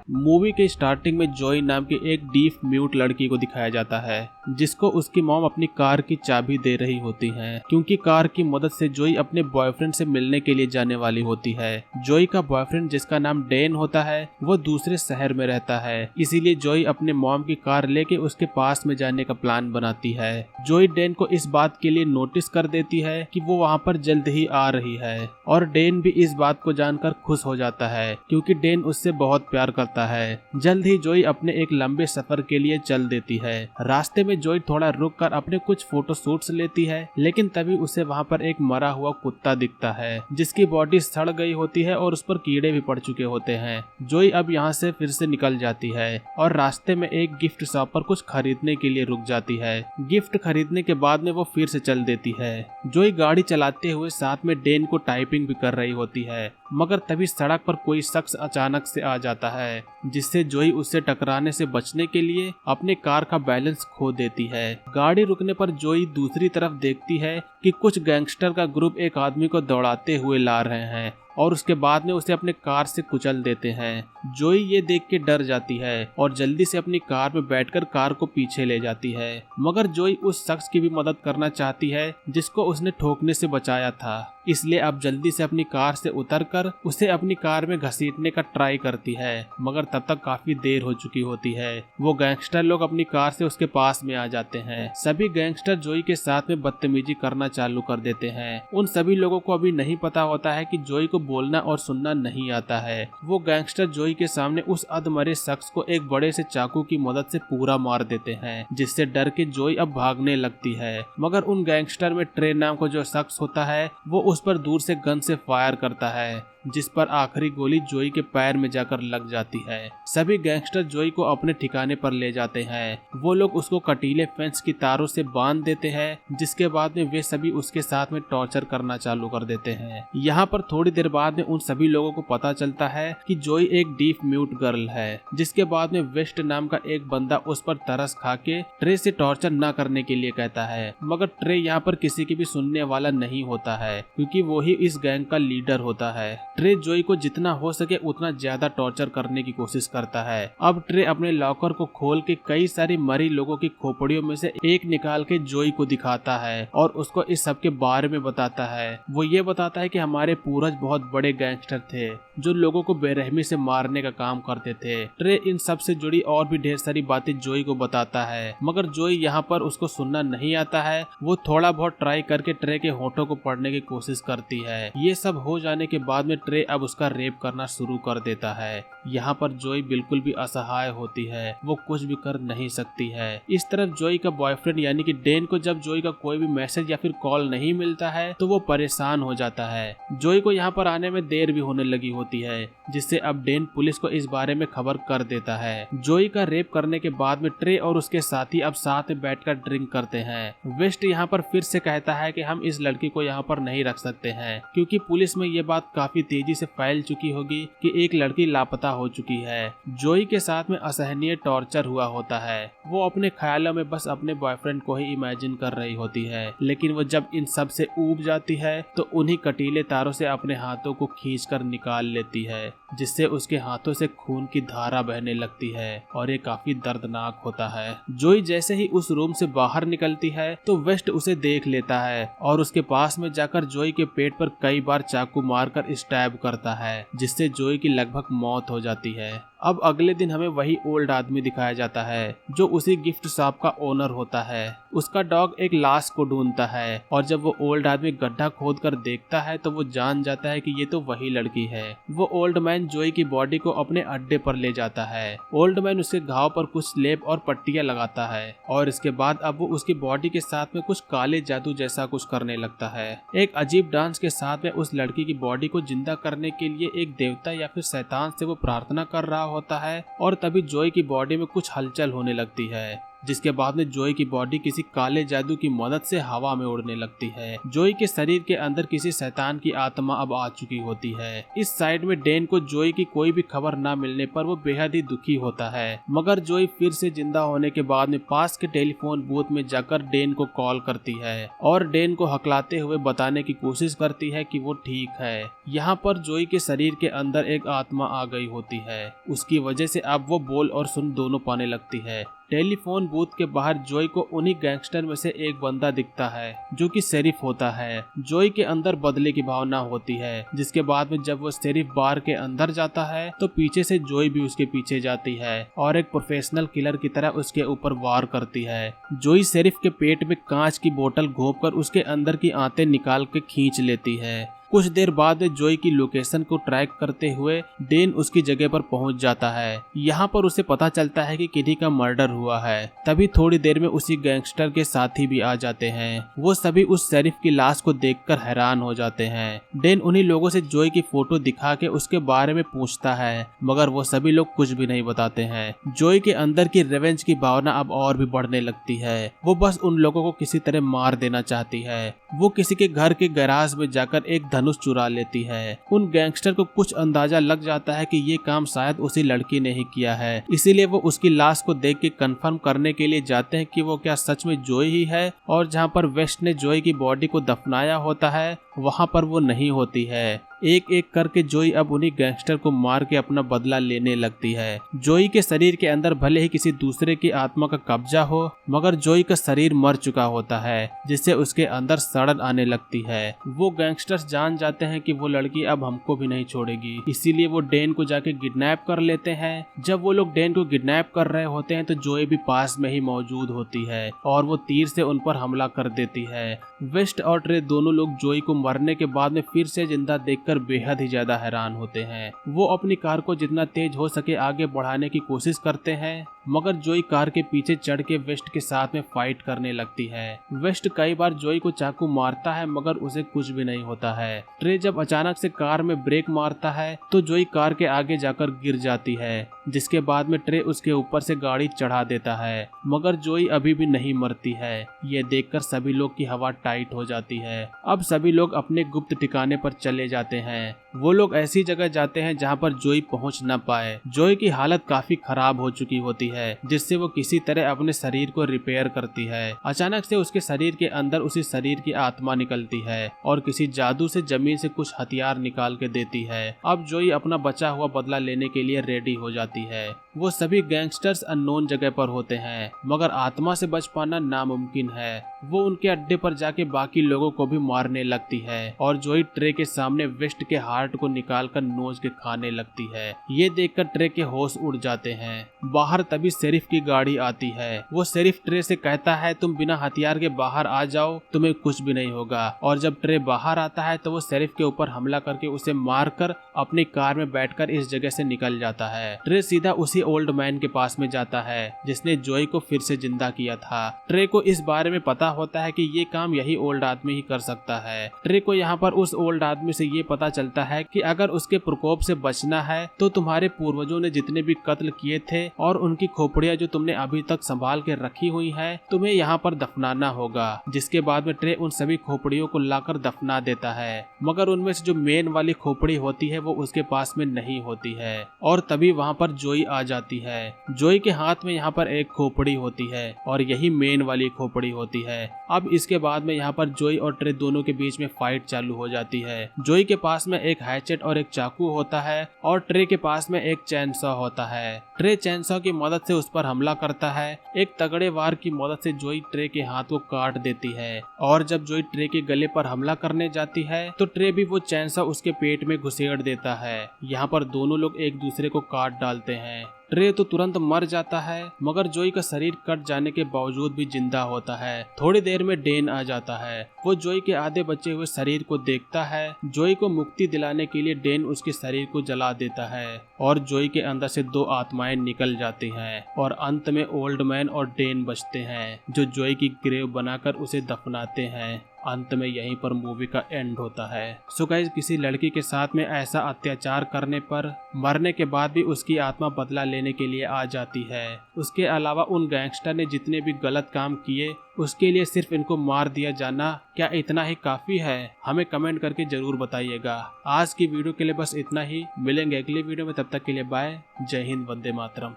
Movie के starting में जोई नाम की एक डीफ म्यूट लड़की को दिखाया जाता है जिसको उसकी मॉम अपनी कार की चाबी दे रही होती है, क्योंकि कार की मदद से जोई अपने बॉयफ्रेंड से मिलने के लिए जाने वाली होती है। जोई का बॉयफ्रेंड जिसका नाम डेन होता है वो दूसरे शहर में रहता है, इसीलिए जोई अपने मॉम की कार लेके उसके पास में जाने का प्लान बनाती है। जोई डेन को इस बात के लिए नोटिस कर देती है कि वो वहाँ पर जल्द ही आ रही है और डेन भी इस बात को जानकर खुश हो जाता है, क्योंकि डेन उससे बहुत प्यार करता है। जल्द ही जोई अपने एक लंबे सफर के लिए चल देती है। रास्ते में जोई थोड़ा रुक कर अपने कुछ फोटो शूट्स लेती है, लेकिन तभी उसे वहाँ पर एक मरा हुआ कुत्ता दिखता है जिसकी बॉडी सड़ गई होती है और उस पर कीड़े भी पड़ चुके होते हैं। जोई अब यहाँ से फिर से निकल जाती है और रास्ते में एक गिफ्ट शॉप पर कुछ खरीदने के लिए रुक जाती है। गिफ्ट खरीदने के बाद में वो फिर से चल देती है। जोई गाड़ी चलाते हुए साथ में डेन को टाइपिंग भी कर रही होती है, मगर तभी सड़क पर कोई शख्स अचानक से आ जाता है जिससे जोई उससे टकराने से बचने के लिए अपने कार का बैलेंस खो देती है। गाड़ी रुकने पर जोई दूसरी तरफ देखती है कि कुछ गैंगस्टर का ग्रुप एक आदमी को दौड़ाते हुए ला रहे हैं और उसके बाद में उसे अपने कार से कुचल देते हैं। जोई ये देख के डर जाती है और जल्दी से अपनी कार में बैठकर कार को पीछे ले जाती है, मगर जोई उस शख्स की भी मदद करना चाहती है जिसको उसने ठोकने से बचाया था, इसलिए अब जल्दी से अपनी कार से उतरकर उसे अपनी कार में घसीटने का ट्राई करती है, मगर तब तक काफी देर हो चुकी होती है। वो गैंगस्टर लोग अपनी कार से उसके पास में आ जाते हैं। सभी गैंगस्टर जोई के साथ में बदतमीजी करना चालू कर देते हैं। उन सभी लोगों को अभी नहीं पता होता है कि जोई को बोलना और सुनना नहीं आता है। वो गैंगस्टर जोई के सामने उस अधमरे शख्स को एक बड़े से चाकू की मदद से पूरा मार देते हैं, जिससे डर के जोई अब भागने लगती है, मगर उन गैंगस्टर में ट्रे नाम को जो शख्स होता है वो उस पर दूर से गन से फायर करता है, जिस पर आखिरी गोली जोई के पैर में जाकर लग जाती है। सभी गैंगस्टर जोई को अपने ठिकाने पर ले जाते हैं। वो लोग उसको कटीले फेंस की तारों से बांध देते हैं, जिसके बाद में वे सभी उसके साथ में टॉर्चर करना चालू कर देते हैं। यहाँ पर थोड़ी देर बाद में उन सभी लोगों को पता चलता है कि जोई एक डीफ म्यूट गर्ल है, जिसके बाद में वेस्ट नाम का एक बंदा उस पर तरस खा के ट्रे से टॉर्चर न करने के लिए कहता है, मगर ट्रे यहाँ पर किसी की भी सुनने वाला नहीं होता है, क्योंकि वो ही इस गैंग का लीडर होता है। ट्रे जोई को जितना हो सके उतना ज्यादा टॉर्चर करने की कोशिश करता है। अब ट्रे अपने लॉकर को खोल के कई सारी मरी लोगों की खोपड़ियों में से एक निकाल के जोई को दिखाता है और उसको इस सब के बारे में बताता है। वो ये बताता है कि हमारे पूर्वज बहुत बड़े गैंगस्टर थे जो लोगों को बेरहमी से मारने का काम करते थे। ट्रे इन सब से जुड़ी और भी ढेर सारी बातें जोई को बताता है, मगर जोई यहाँ पर उसको सुनना नहीं आता है। वो थोड़ा बहुत ट्राई करके ट्रे के होठों को पढ़ने की कोशिश करती है। ये सब हो जाने के बाद में ट्रे अब उसका रेप करना शुरू कर देता है। यहाँ पर जोई बिल्कुल भी असहाय होती है, वो कुछ भी कर नहीं सकती है। इस तरफ जोई का बॉयफ्रेंड यानी कि डेन को जब जोई का कोई भी मैसेज या फिर कॉल नहीं मिलता है तो वो परेशान हो जाता है। जोई को यहाँ पर आने में देर भी होने लगी होती है, जिससे अब डेन पुलिस को इस बारे में खबर कर देता है। जोई का रेप करने के बाद में ट्रे और उसके साथी अब साथ में बैठकर ड्रिंक करते हैं। वेस्ट यहाँ पर फिर से कहता है कि हम इस लड़की को यहाँ पर नहीं रख सकते हैं, क्योंकि पुलिस में ये बात काफी तेजी से फैल चुकी होगी कि एक लड़की लापता हो चुकी है। जोई के साथ में असहनीय टॉर्चर हुआ होता है। वो अपने ख्यालों में बस अपने बॉयफ्रेंड को ही इमेजिन कर रही होती है, लेकिन वो जब इन सब से ऊब जाती है तो उन्हीं कटीले तारों से अपने हाथों को खींचकर निकाल लेती है, जिससे उसके हाथों से खून की धारा बहने लगती है और ये काफी दर्दनाक होता है। जोई जैसे ही उस रूम से बाहर निकलती है तो वेस्ट उसे देख लेता है और उसके पास में जाकर जोई के पेट पर कई बार चाकू मारकर स्टैब करता है, जिससे जोई की लगभग मौत हो जाती है। अब अगले दिन हमें वही ओल्ड आदमी दिखाया जाता है जो उसी गिफ्ट शॉप का ओनर होता है। उसका डॉग एक लाश को ढूंढता है और जब वो ओल्ड आदमी गड्ढा खोद कर देखता है तो वो जान जाता है कि ये तो वही लड़की है। वो ओल्ड मैन जोई की बॉडी को अपने अड्डे पर ले जाता है। ओल्ड मैन उसके घाव पर कुछ लेप और पट्टियां लगाता है और इसके बाद अब वो उसकी बॉडी के साथ में कुछ काले जादू जैसा कुछ करने लगता है। एक अजीब डांस के साथ में उस लड़की की बॉडी को जिंदा करने के लिए एक देवता या फिर शैतान से वो प्रार्थना कर रहा होता है और तभी जोई की बॉडी में कुछ हलचल होने लगती है। जिसके बाद में जोई की बॉडी किसी काले जादू की मदद से हवा में उड़ने लगती है। जोई के शरीर के अंदर किसी शैतान की आत्मा अब आ चुकी होती है। इस साइड में डेन को जोई की कोई भी खबर न मिलने पर वो बेहद ही दुखी होता है, मगर जोई फिर से जिंदा होने के बाद में पास के टेलीफोन बूथ में जाकर डेन को कॉल करती है और डेन को हकलाते हुए बताने की कोशिश करती है कि वो ठीक है। यहाँ पर जोई के शरीर के अंदर एक आत्मा आ गई होती है, उसकी वजह से अब वो बोल और सुन दोनों पाने लगती है। टेलीफोन बूथ के बाहर जोई को उन्हीं गैंगस्टर में से एक बंदा दिखता है जो कि शेरिफ होता है। जोई के अंदर बदले की भावना होती है, जिसके बाद में जब वो शेरिफ बार के अंदर जाता है तो पीछे से जोई भी उसके पीछे जाती है और एक प्रोफेशनल किलर की तरह उसके ऊपर वार करती है। जोई शेरिफ के पेट में कांच की बोतल घोंपकर उसके अंदर की आंतें निकाल के खींच लेती है। कुछ देर बाद जोई की लोकेशन को ट्रैक करते हुए डेन उसकी जगह पर पहुंच जाता है। यहाँ पर उसे पता चलता है कि किन्हीं का मर्डर हुआ है। तभी थोड़ी देर में उसी गैंगस्टर के साथी भी आ जाते हैं। वो सभी उस शेरिफ की लाश को देखकर हैरान हो जाते हैं। डेन उन्हीं लोगों से जोई की फोटो दिखा के उसके बारे में पूछता है, मगर वो सभी लोग कुछ भी नहीं बताते हैं। जोई के अंदर की रिवेंज की भावना अब और भी बढ़ने लगती है। वो बस उन लोगों को किसी तरह मार देना चाहती है। वो किसी के घर के गैराज में जाकर एक धनुष चुरा लेती है। उन गैंगस्टर को कुछ अंदाजा लग जाता है कि ये काम शायद उसी लड़की ने ही किया है, इसीलिए वो उसकी लाश को देख के कंफर्म करने के लिए जाते हैं कि वो क्या सच में जोई ही है। और जहाँ पर वेस्ट ने जोई की बॉडी को दफनाया होता है वहाँ पर वो नहीं होती है। एक एक करके जोई अब उन्हीं गैंगस्टर को मार के अपना बदला लेने लगती है। जोई के शरीर के अंदर भले ही किसी दूसरे की आत्मा का कब्जा हो, मगर जोई का शरीर मर चुका होता है, जिससे उसके अंदर सड़न आने लगती है। वो गैंगस्टर्स जान जाते हैं कि वो लड़की अब हमको भी नहीं छोड़ेगी, इसीलिए वो डेन को जाके किडनैप कर लेते हैं। जब वो लोग डेन को किडनैप कर रहे होते हैं तो जोई भी पास में ही मौजूद होती है और वो तीर से उन पर हमला कर देती है। वेस्ट और ट्रे दोनों लोग जोई को मरने के बाद में फिर से जिंदा देखकर बेहद ही ज्यादा हैरान होते हैं। वो अपनी कार को जितना तेज हो सके आगे बढ़ाने की कोशिश करते हैं, मगर जोई कार के पीछे चढ़ के वेस्ट के साथ में फाइट करने लगती है। वेस्ट कई बार जोई को चाकू मारता है, मगर उसे कुछ भी नहीं होता है। ट्रे जब अचानक से कार में ब्रेक मारता है तो जोई कार के आगे जाकर गिर जाती है, जिसके बाद में ट्रे उसके ऊपर से गाड़ी चढ़ा देता है, मगर जोई अभी भी नहीं मरती है। ये देखकर सभी लोग की हवा टाइट हो जाती है। अब सभी लोग अपने गुप्त ठिकाने पर चले जाते हैं। वो लोग ऐसी जगह जाते हैं जहाँ पर जोई पहुँच न पाए। जोई की हालत काफी खराब हो चुकी होती है, जिससे वो किसी तरह अपने शरीर को रिपेयर करती है। अचानक से उसके शरीर के अंदर उसी शरीर की आत्मा निकलती है और किसी जादू से जमीन से कुछ हथियार निकाल के देती है। अब जोई अपना बचा हुआ बदला लेने के लिए रेडी हो जाती है। वो सभी गैंगस्टर्स अननोन जगह पर होते हैं, मगर आत्मा से बच पाना नामुमकिन है। वो उनके अड्डे पर जाके बाकी लोगों को भी मारने लगती है और जोई ट्रे के सामने वेस्ट के हार्ट को निकाल कर नोच के खाने लगती है। ये देखकर ट्रे के होश उड़ जाते हैं। बाहर तभी शेरिफ की गाड़ी आती है। वो शेरिफ ट्रे से कहता है, तुम बिना हथियार के बाहर आ जाओ, तुम्हें कुछ भी नहीं होगा। और जब ट्रे बाहर आता है तो वो शेरिफ के ऊपर हमला करके उसे मारकर अपनी कार में बैठकर इस जगह से निकल जाता है। ट्रे सीधा उसी ओल्ड मैन के पास में जाता है जिसने जोई को फिर से जिंदा किया था। ट्रे को इस बारे में पता होता है कि ये काम यही ओल्ड आदमी ही कर सकता है। ट्रे को यहाँ पर उस ओल्ड आदमी से ये पता चलता है कि अगर उसके प्रकोप से बचना है तो तुम्हारे पूर्वजों ने जितने भी कत्ल किए थे और उनकी खोपड़ियां जो तुमने अभी तक संभाल के रखी हुई है, तुम्हें यहाँ पर दफनाना होगा। जिसके बाद में ट्रे उन सभी खोपड़ियों को लाकर दफना देता है, मगर उनमें से जो मेन वाली खोपड़ी होती है वो उसके पास में नहीं होती है। और तभी वहाँ पर जोई आ जाती है। जोई के हाथ में यहाँ पर एक खोपड़ी होती है और यही मेन वाली खोपड़ी होती है। अब इसके बाद में यहाँ पर जोई और ट्रे दोनों के बीच में फाइट चालू हो जाती है। जोई के पास में एक हैचेट और एक चाकू होता है और ट्रे के पास में एक चैनसॉ होता है। ट्रे चैनसॉ की मदद से उस पर हमला करता है। एक तगड़े वार की मदद से जोई ट्रे के हाथ को काट देती है और जब जोई ट्रे के गले पर हमला करने जाती है तो ट्रे भी वो चैनसॉ उसके पेट में घुसेड़ देता है। यहाँ पर दोनों लोग एक दूसरे को काट डालते हैं। ट्रे तो तुरंत मर जाता है, मगर जोई का शरीर कट जाने के बावजूद भी जिंदा होता है। थोड़ी देर में डेन आ जाता है। वो जोई के आधे बचे हुए शरीर को देखता है। जोई को मुक्ति दिलाने के लिए डेन उसके शरीर को जला देता है और जोई के अंदर से दो आत्माएं निकल जाती हैं और अंत में ओल्ड मैन और डेन बचते हैं जो जोई की ग्रेव बनाकर उसे दफनाते हैं। अंत में यहीं पर मूवी का एंड होता है। सो गाइस, किसी लड़की के साथ में ऐसा अत्याचार करने पर मरने के बाद भी उसकी आत्मा बदला लेने के लिए आ जाती है। उसके अलावा उन गैंगस्टर ने जितने भी गलत काम किए उसके लिए सिर्फ इनको मार दिया जाना क्या इतना ही काफी है? हमें कमेंट करके जरूर बताइएगा। आज की वीडियो के लिए बस इतना ही, मिलेंगे अगली वीडियो में, तब तक के लिए बाय। जय हिंद, वंदे मातरम।